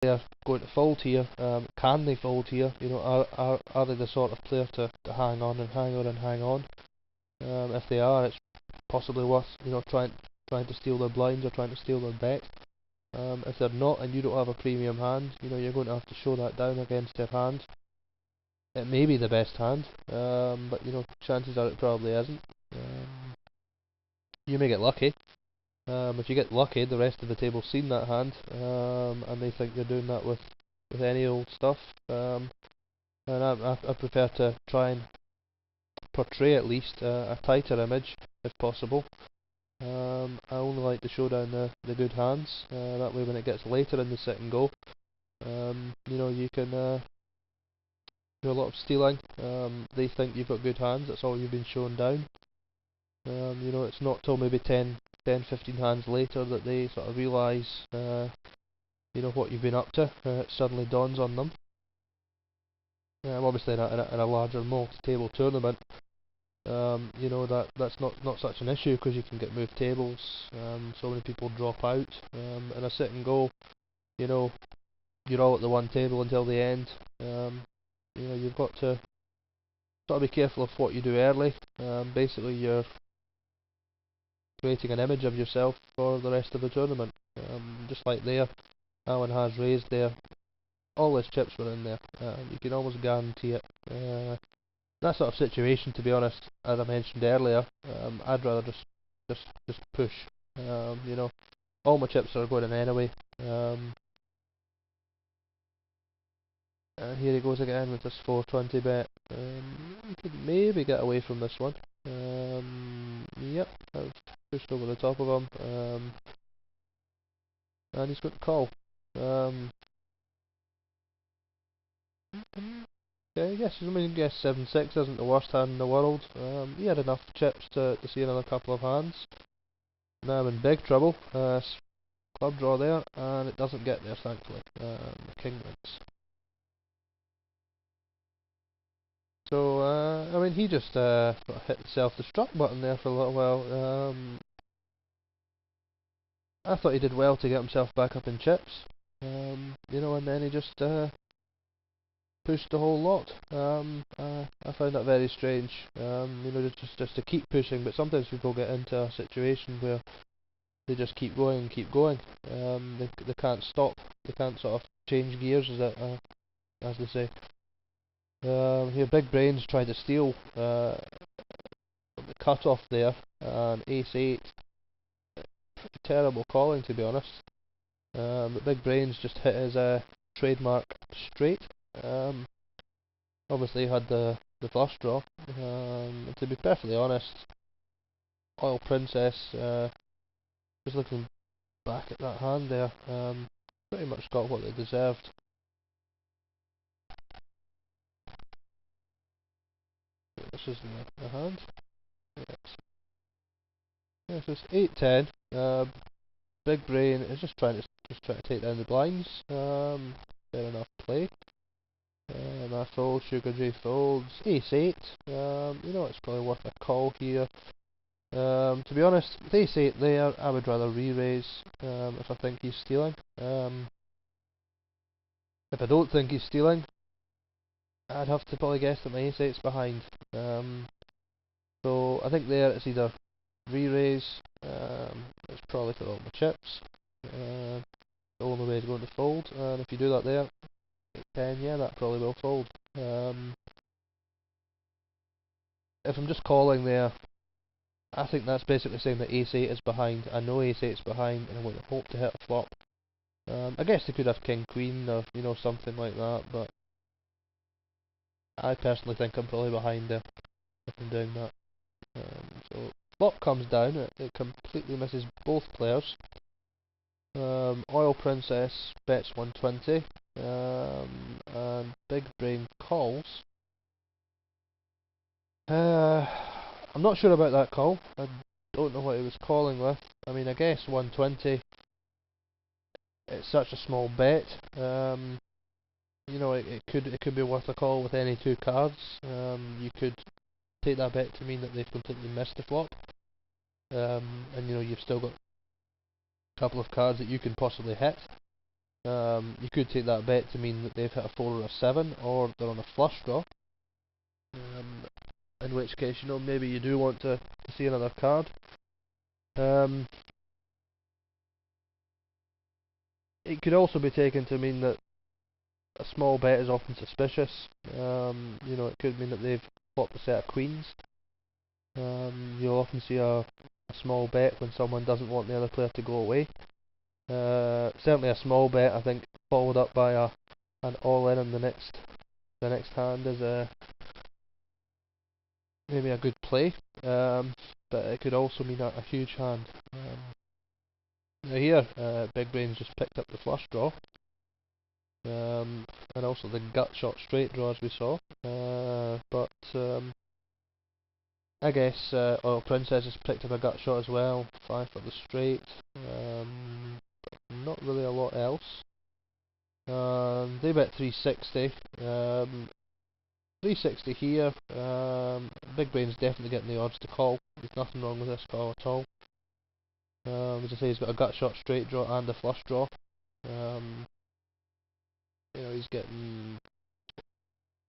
player going to fold here? Can they fold here? You know, are they the sort of player to hang on and hang on and hang on? If they are, it's possibly worth, you know, trying to steal their blinds or trying to steal their bet. If they're not, and you don't have a premium hand, you know, you're going to have to show that down against their hand. It may be the best hand, but you know, chances are it probably isn't. You may get lucky. If you get lucky, the rest of the table's seen that hand, and they think you're doing that with any old stuff. And I prefer to try and portray at least a tighter image if possible. I only like to show down the good hands. That way, when it gets later in the sit and go, you know, you can do a lot of stealing. They think you've got good hands. That's all you've been shown down. You know, it's not till maybe 10, 15 hands later that they sort of realise, you know, what you've been up to. It suddenly dawns on them. Obviously, in a larger multi-table tournament, you know, that's not such an issue because you can get moved tables. So many people drop out. In a sit and go, you know, you're all at the one table until the end. You know, you've got to be careful of what you do early. Basically, you're creating an image of yourself for the rest of the tournament. Just like there, Alan has raised there. All his chips were in there. You can almost guarantee it. That sort of situation, to be honest, as I mentioned earlier, I'd rather just push. You know, all my chips are going in anyway. And here he goes again with this 420 bet. You could maybe get away from this one. Yep, I've pushed over the top of him. And he's got to call. Okay, yes, I mean, guess 7-6 isn't the worst hand in the world. He had enough chips to see another couple of hands. Now I'm in big trouble. Club draw there, and it doesn't get there, thankfully. The king wins. So, I mean, he just hit the self-destruct button there for a little while. I thought he did well to get himself back up in chips. You know, and then he just pushed the whole lot. I found that very strange. You know, just to keep pushing, but sometimes people get into a situation where they just keep going and keep going. They can't stop. They can't sort of change gears, as they say. Here, Big Brains tried to steal the cut-off there, and Ace-8. Terrible calling, to be honest. But Big Brains just hit his trademark straight. Obviously had the flush draw. And to be perfectly honest, Oil Princess, just looking back at that hand there, pretty much got what they deserved. This is the hand. Yes. This is 8-10. Big Brain is just trying to take down the blinds. Fair enough play. I fold, Sugar J folds, Ace-8. You know, it's probably worth a call here. To be honest, with Ace-8 there, I would rather re-raise if I think he's stealing. If I don't think he's stealing, I'd have to probably guess that my Ace-8's behind. So I think there it's either re-raise, it's probably for all my chips. The only way is going to fold, and if you do that there, 8-10, yeah, that probably will fold. If I'm just calling there, I think that's basically saying that Ace-8 is behind. I know Ace-8's behind, and I'm going to hope to hit a flop. I guess they could have King-Queen, or, you know, something like that, but I personally think I'm probably behind there, if I'm doing that. So, flop comes down, it completely misses both players. Oil Princess bets 120, and Big Brain calls. I'm not sure about that call. I don't know what he was calling with. I mean, I guess 120. It's such a small bet. You know, it could be worth a call with any two cards. You could take that bet to mean that they've completely missed the flop, and you know, you've still got a couple of cards that you can possibly hit. You could take that bet to mean that they've hit a 4 or a 7, or they're on a flush draw. In which case, maybe you do want to see another card. It could also be taken to mean that a small bet is often suspicious. It could mean that they've flopped a set of queens. You'll often see a small bet when someone doesn't want the other player to go away. Certainly a small bet, I think, followed up by an all-in on the next hand is maybe a good play. But it could also mean a huge hand. Now here, Big Brain's just picked up the flush draw. And also the gut shot straight draw as we saw. But I guess Oil Princess has picked up a gut shot as well. 5 for the straight. Not really a lot else. They bet 360. 360 here. Big Brain's definitely getting the odds to call. There's nothing wrong with this call at all. As I say, he's got a gut shot straight draw and a flush draw. He's getting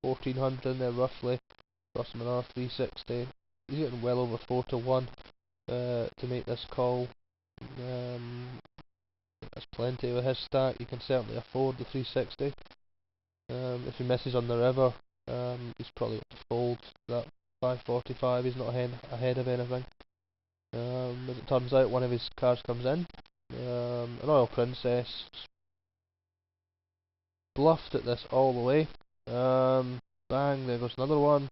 1400 in there roughly. Cross him another 360. He's getting well over 4 to 1 to make this call. That's plenty with his stack. You can certainly afford the 360. If he misses on the river, he's probably up to fold that 545. He's not ahead of anything. As it turns out, one of his cards comes in. An Oil Princess. Bluffed at this all the way. Bang, there goes another one.